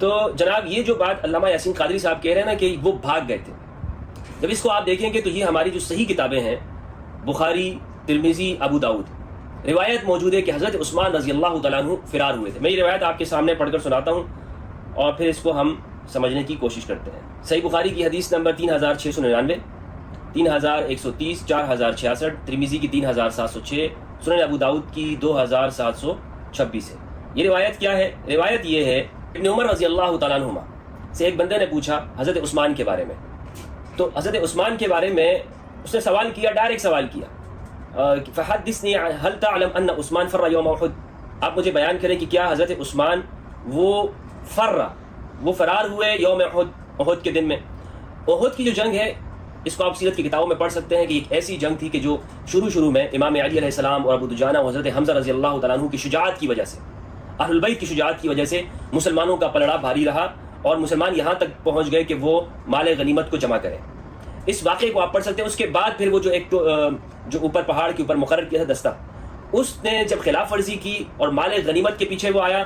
تو جناب یہ جو بات علامہ یاسین قادری صاحب کہہ رہے ہیں نا کہ وہ بھاگ گئے تھے، جب اس کو آپ دیکھیں گے تو یہ ہماری جو صحیح کتابیں ہیں بخاری، ترمذی، ابو داؤد، روایت موجود ہے کہ حضرت عثمان رضی اللہ تعالیٰ عنہ فرار ہوئے تھے. میں یہ روایت آپ کے سامنے پڑھ کر سناتا ہوں اور پھر اس کو ہم سمجھنے کی کوشش کرتے ہیں. صحیح بخاری کی حدیث نمبر 3699، 3130، 4066، ترمذی کی 3706، سنن ابو داؤد کی 2726 ہے. یہ روایت کیا ہے؟ روایت یہ ہے ابن عمر رضی اللہ تعالیٰ عنہما سے ایک بندے نے پوچھا حضرت عثمان کے بارے میں. تو حضرت عثمان کے بارے میں اس نے سوال کیا، ڈائریکٹ سوال کیا، فحدثنی هل تعلم ان عثمان فر یوم احد، آپ مجھے بیان کریں کہ کیا حضرت عثمان وہ فرار ہوئے یوم احد کے دن میں. احد کی جو جنگ ہے اس کو آپ سیرت کی کتابوں میں پڑھ سکتے ہیں کہ ایک ایسی جنگ تھی کہ جو شروع میں امام علی علیہ السلام اور ابو دجانہ اور حضرت حمزہ رضی اللہ تعالیٰ عنہ کی شجاعت کی وجہ سے، اہل البیت کی شجاعت کی وجہ سے مسلمانوں کا پلڑا بھاری رہا اور مسلمان یہاں تک پہنچ گئے کہ وہ مال غنیمت کو جمع کریں. اس واقعے کو آپ پڑھ سکتے ہیں. اس کے بعد پھر وہ جو اوپر پہاڑ کے اوپر مقرر کیا تھا دستہ، اس نے جب خلاف ورزی کی اور مال غنیمت کے پیچھے وہ آیا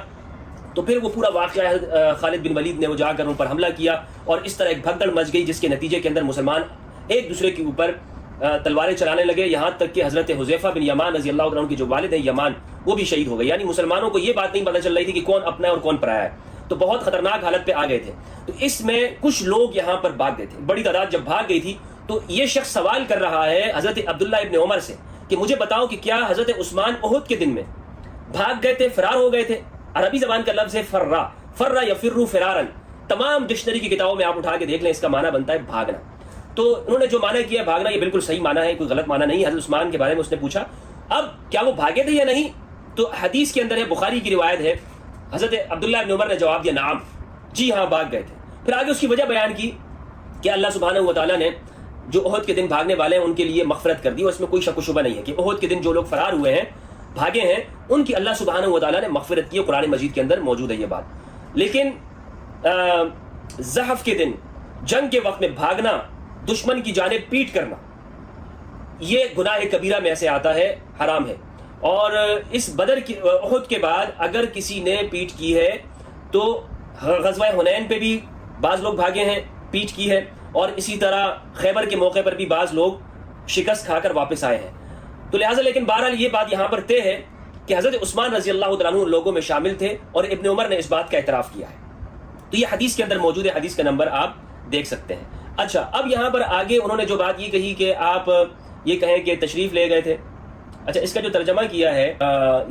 تو پھر وہ پورا واقعہ خالد بن ولید نے وہ جا کر ان پر حملہ کیا اور اس طرح ایک بھگدڑ مچ گئی جس کے نتیجے کے اندر مسلمان ایک دوسرے کے اوپر تلواریں چلانے لگے، یہاں تک کہ حضرت حذیفہ بن یمان رضی اللہ عنہ کے جو والد ہیں یمان، وہ بھی شہید ہو گئے. یعنی مسلمانوں کو یہ بات نہیں پتہ چل رہی تھی کہ کون اپنا ہے اور کون پرایا ہے، تو بہت خطرناک حالت پہ آ گئے تھے. تو اس میں کچھ لوگ یہاں پر بھاگ گئے تھے، بڑی تعداد جب بھاگ گئی تھی تو یہ شخص سوال کر رہا ہے حضرت عبداللہ ابن عمر سے کہ مجھے بتاؤ کہ کیا حضرت عثمان احد کے دن میں بھاگ گئے تھے، فرار ہو گئے تھے. عربی زبان کا لفظ ہے فرا یفر فرارن. تمام ڈکشنری کی کتابوں میں آپ اٹھا کے دیکھ لیں، اس کا معنی بنتا ہے بھاگنا. تو انہوں نے جو معنی کیا بھاگنا، یہ بالکل صحیح معنی ہے، کوئی غلط معنی نہیں. حضرت عثمان کے بارے میں اس نے پوچھا. اب کیا وہ بھاگے تھے یا نہیں؟ تو حدیث کے اندر ہے، بخاری کی روایت ہے، حضرت عبداللہ ابن عمر نے جواب دیا نعم، جی ہاں بھاگ گئے تھے. پھر آگے اس کی وجہ بیان کی کہ اللہ سبحانہ و تعالیٰ نے جو احد کے دن بھاگنے والے ہیں ان کے لیے مغفرت کر دی، اور اس میں کوئی شک و شبہ نہیں ہے کہ احد کے دن جو لوگ فرار ہوئے ہیں، بھاگے ہیں، ان کی اللہ سبحانہ و تعالیٰ نے مغفرت کی. قرآن مجید کے اندر موجود ہے یہ بات. لیکن زحف کے دن، جنگ کے وقت میں بھاگنا، دشمن کی جانب پیٹ کرنا، یہ گناہ کبیرہ میں سے آتا ہے، حرام ہے. اور اس بدر کی احد کے بعد اگر کسی نے پیٹ کی ہے تو غزوہ حنین پہ بھی بعض لوگ بھاگے ہیں، پیٹ کی ہے، اور اسی طرح خیبر کے موقع پر بھی بعض لوگ شکست کھا کر واپس آئے ہیں. تو لہٰذا لیکن بہرحال یہ بات یہاں پر طے ہے کہ حضرت عثمان رضی اللہ تعالیٰ عنہ لوگوں میں شامل تھے اور ابن عمر نے اس بات کا اعتراف کیا ہے. تو یہ حدیث کے اندر موجود ہے، حدیث کا نمبر آپ دیکھ سکتے ہیں. اچھا، اب یہاں پر آگے انہوں نے جو بات یہ کہی کہ آپ یہ کہیں کہ تشریف لے گئے تھے. اچھا، اس کا جو ترجمہ کیا ہے،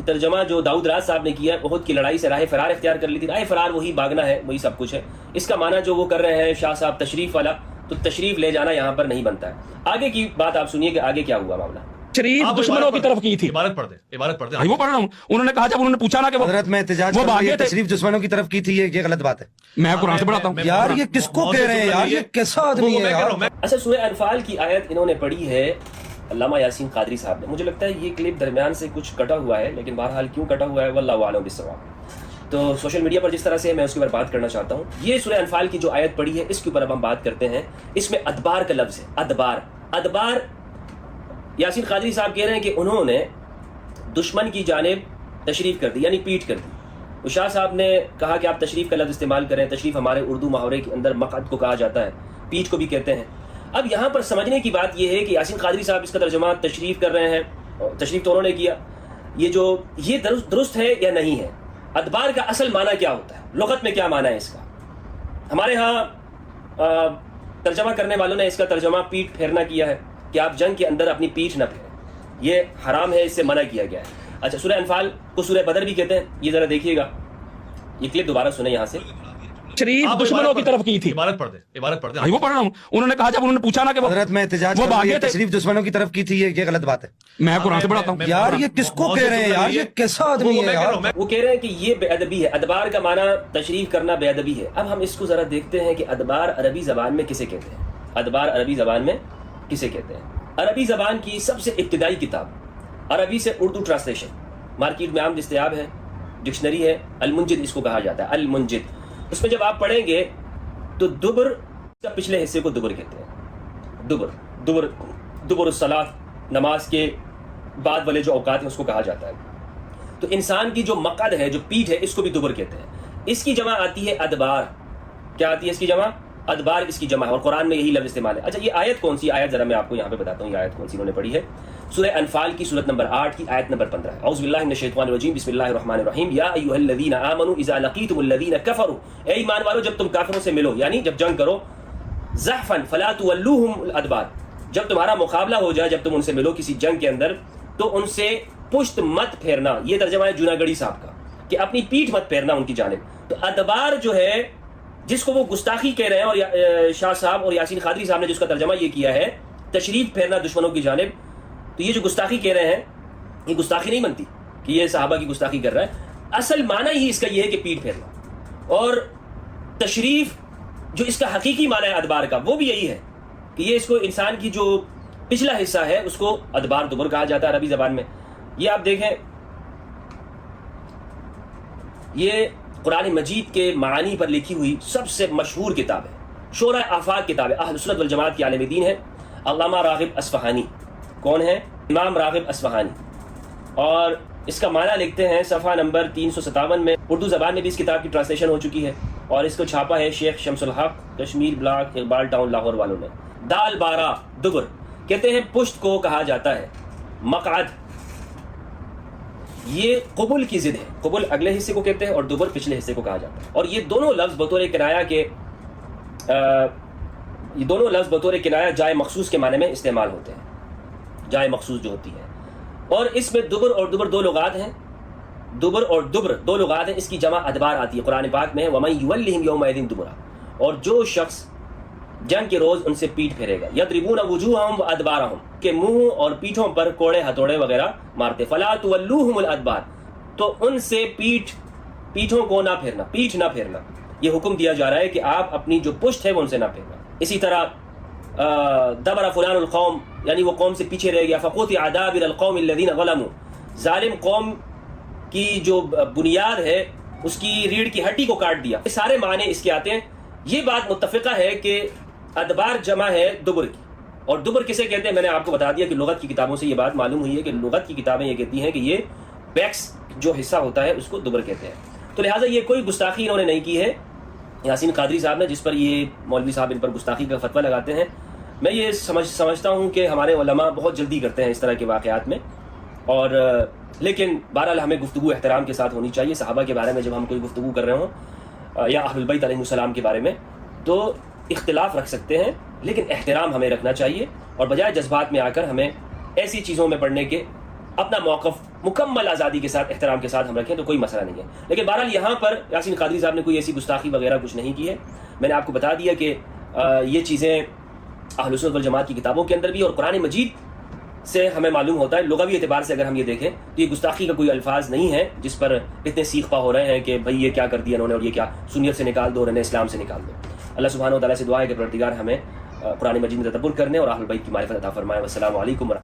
ترجمہ جو داؤد راز صاحب نے کیا ہے، احد کی لڑائی سے راہ فرار اختیار کر لی تھی. راہ فرار وہی بھاگنا ہے، وہی سب کچھ ہے. اس کا معنی جو وہ کر رہے ہیں شاہ صاحب تشریف والا، تو تشریف لے جانا یہاں پر نہیں بنتا ہے. آگے کی بات آپ سنیے کہ آگے کیا ہوا معاملہ. شریف دشمنوں کی طرف کی تھی. عبارت پڑھ دیں. وہ پڑھ رہا ہوں. انہوں نے کہا، جب انہوں نے پوچھا نا کہ حضرت میں احتجاج کر رہا ہوں، تشریف دشمنوں کی طرف کی تھی، یہ غلط بات ہے. میں قرآن سے پڑھاتا ہوں. یار یہ کس کو کہہ رہے ہیں یار، یہ کیسا آدمی ہے یار. اچھا، سورہ انفال کی آیت انہوں نے پڑھی ہے علامہ یاسین قادری صاحب نے. مجھے لگتا ہے یہ کلپ درمیان سے کچھ کٹا ہوا ہے، لیکن بہرحال کیوں کٹا ہوا ہے واللہ اعلم بالصواب. تو سوشل میڈیا پر جس طرح سے میں اس کے اوپر بات کرنا چاہتا ہوں، یہ سورہ انفال کی جو آیت پڑھی ہے اس کے اوپر اب ہم بات کرتے ہیں. اس میں ادبار کا لفظ ہے، ادبار. یاسین قادری صاحب کہہ رہے ہیں کہ انہوں نے دشمن کی جانب تشریف کر دی، یعنی پیٹ کر دی. شاہ صاحب نے کہا کہ آپ تشریف کا لفظ استعمال کریں. تشریف ہمارے اردو محاورے کے اندر مقعد کو کہا جاتا ہے، پیٹ کو بھی کہتے ہیں. اب یہاں پر سمجھنے کی بات یہ ہے کہ یاسین قادری صاحب اس کا ترجمہ تشریف کر رہے ہیں، تشریف تو انہوں نے کیا، یہ درست ہے یا نہیں ہے. ادبار کا اصل معنی کیا ہوتا ہے، لغت میں کیا معنی ہے اس کا؟ ہمارے ہاں ترجمہ کرنے والوں نے اس کا ترجمہ پیٹ پھیرنا کیا ہے کہ آپ جنگ کے اندر اپنی پیٹھ نہ پھیریں، یہ حرام ہے، اس سے منع کیا گیا ہے. اچھا، سورہ انفال کو سورہ بدر بھی کہتے ہیں. یہ ذرا دیکھیے گا، یہ کلپ دوبارہ سنیں یہاں سے. شریف دشمنوں کی طرف کی تھی. عبارت پڑھ دیں. وہ پڑھ رہا ہوں. انہوں نے کہا، جب انہوں نے پوچھا نا کہ حضرت میں احتجاج کر رہا ہوں، تشریف دشمنوں کی طرف کی تھی، یہ غلط بات ہے. میں قرآن سے پڑھاتا ہوں. یار یہ کس کو کہہ رہے ہیں یار، یہ کیسا آدمی ہے یار. وہ کہہ رہے ہیں کہ یہ بے ادبی ہے. ادبار کا معنی تشریف کرنا بے ادبی ہے. اب ہم اس کو ذرا دیکھتے ہیں کہ ادبار عربی زبان میں کسے کہتے ہیں. ادبار عربی زبان میں کسے کہتے ہیں؟ عربی زبان کی سب سے ابتدائی کتاب، عربی سے اردو ٹرانسلیشن مارکیٹ میں عام دستیاب ہے، ڈکشنری ہے، المنجد اس کو کہا جاتا ہے. المنجد، اس میں جب آپ پڑھیں گے تو دبر کا پچھلے حصے کو دبر کہتے ہیں. دبر الصلاۃ، نماز کے بعد والے جو اوقات ہیں اس کو کہا جاتا ہے. تو انسان کی جو مقعد ہے، جو پیٹھ ہے، اس کو بھی دبر کہتے ہیں. اس کی جمع آتی ہے ادبار. کیا آتی ہے اس کی جمع؟ ادبار اس کی جمع ہے, اور قرآن میں یہی لفظ استعمال ہے. اچھا یہ آیت کون سی آیت, ذرا میں آپ کو یہاں پہ بتاتا ہوں یہ آیت کون سی انہوں نے پڑھی ہے. سورہ انفال کی سورت نمبر 8 کی آیت نمبر 15. اعوذ باللہ من الشیطان الرجیم, بسم اللہ الرحمن الرحیم. یا ایھا الذین آمنوا اذا لقیتم الذین کفروا, اے ایمان والو جب تم کافروں سے ملو, یعنی جب جنگ کرو, زحفا فلا تولوہم الادبار, جب تمہارا مقابلہ ہو جائے, جب تم ان سے ملو کسی جنگ کے اندر, تو ان سے پشت مت پھیرنا. یہ ترجمہ ہے جوناگڑھی صاحب کا کہ اپنی پیٹھ مت پھیرنا ان کی جانب. تو ادبار جو ہے جس کو وہ گستاخی کہہ رہے ہیں, اور شاہ صاحب اور یاسین قادری صاحب نے جس کا ترجمہ یہ کیا ہے تشریف پھیرنا دشمنوں کی جانب, تو یہ جو گستاخی کہہ رہے ہیں یہ گستاخی نہیں بنتی کہ یہ صحابہ کی گستاخی کر رہا ہے. اصل معنی ہی اس کا یہ ہے کہ پیٹھ پھیرنا, اور تشریف جو اس کا حقیقی معنی ہے ادبار کا وہ بھی یہی ہے کہ یہ اس کو انسان کی جو پچھلا حصہ ہے اس کو ادبار دبر کہا جاتا ہے عربی زبان میں. یہ آپ دیکھیں, یہ قرآن مجید کے معانی پر لکھی ہوئی سب سے مشہور کتاب ہے, شورۂ آفاق کتاب ہے, اہل سنت والجماعت کی عالم دین ہے علامہ راغب اصفہانی. کون ہے؟ امام راغب اصفہانی. اور اس کا معنی لکھتے ہیں صفحہ نمبر 357 میں. اردو زبان میں بھی اس کتاب کی ٹرانسلیشن ہو چکی ہے, اور اس کو چھاپا ہے شیخ شمس الحق کشمیر بلاک اقبال ٹاؤن لاہور والوں نے. دال بارہ دبر کہتے ہیں پشت کو کہا جاتا ہے. مقعد یہ قبل کی ضد ہے, قبل اگلے حصے کو کہتے ہیں اور دبر پچھلے حصے کو کہا جاتا ہے. اور یہ دونوں لفظ بطور کنایہ کے یہ دونوں لفظ بطور کنایہ جائے مخصوص کے معنی میں استعمال ہوتے ہیں, جائے مخصوص جو ہوتی ہے. اور اس میں دبر اور دبر دو لغات ہیں, دبر اور دبر دو لغات ہیں. اس کی جمع ادبار آتی ہے, قرآن پاک میں ہے وَمَن يُوَلِّهِمْ يَوْمَئِذٍ دُبُرًا, اور جو شخص جنگ کے روز ان سے پیٹھ پھیرے گا. یضربون وجوہہم وادبارہم, کہ منہ اور پیٹھوں پر کوڑے ہتھوڑے وغیرہ مارتے. فلا تولوہم الادبار, تو ان سے پیٹھوں کو نہ پھیرنا, پیٹھ نہ پھیرنا. یہ حکم دیا جا رہا ہے کہ آپ اپنی جو پشت ہے وہ ان سے نہ پھیرنا. اسی طرح دبر فلان القوم, یعنی وہ قوم سے پیچھے رہ گیا. فقطع دابر القوم الذین ظلموا, ظالم قوم کی جو بنیاد ہے اس کی ریڑھ کی ہڈی کو کاٹ دیا. یہ سارے معنی اس کے آتے ہیں. یہ بات متفقہ ہے کہ ادبار جمع ہے دبر کی, اور دبر کسے کہتے ہیں میں نے آپ کو بتا دیا کہ لغت کی کتابوں سے یہ بات معلوم ہوئی ہے کہ لغت کی کتابیں یہ کہتی ہیں کہ یہ بیکس جو حصہ ہوتا ہے اس کو دبر کہتے ہیں. تو لہٰذا یہ کوئی گستاخی انہوں نے نہیں کی ہے یاسین قادری صاحب نے, جس پر یہ مولوی صاحب ان پر گستاخی کا فتویٰ لگاتے ہیں. میں یہ سمجھتا ہوں کہ ہمارے علماء بہت جلدی کرتے ہیں اس طرح کے واقعات میں, اور لیکن بہرحال ہمیں گفتگو احترام کے ساتھ ہونی چاہیے. صحابہ کے بارے میں جب ہم کوئی گفتگو کر رہے ہوں یا اہل البیت علیہ السلام کے بارے میں, تو اختلاف رکھ سکتے ہیں لیکن احترام ہمیں رکھنا چاہیے, اور بجائے جذبات میں آ کر ہمیں ایسی چیزوں میں پڑھنے کے اپنا موقف مکمل آزادی کے ساتھ احترام کے ساتھ ہم رکھیں تو کوئی مسئلہ نہیں ہے. لیکن بہرحال یہاں پر یاسین قادری صاحب نے کوئی ایسی گستاخی وغیرہ کچھ نہیں کی ہے. میں نے آپ کو بتا دیا کہ یہ چیزیں اہل سنت والجماعت کی کتابوں کے اندر بھی اور قرآن مجید سے ہمیں معلوم ہوتا ہے. لغوی اعتبار سے اگر ہم یہ دیکھیں تو یہ گستاخی کا کوئی الفاظ نہیں ہے جس پر اتنے سیخ پا ہو رہے ہیں کہ بھئی یہ کیا کر دیا انہوں نے, اور یہ کیا سنیت سے نکال دو اور انہیں اسلام سے نکال دو. اللہ سبحانہ و تعالیٰ سے دعا ہے کہ پروردگار ہمیں قرآن مجید میں تدبر کرنے اور اہل بیت کی معرفت عطا فرمائے. والسلام علیکم.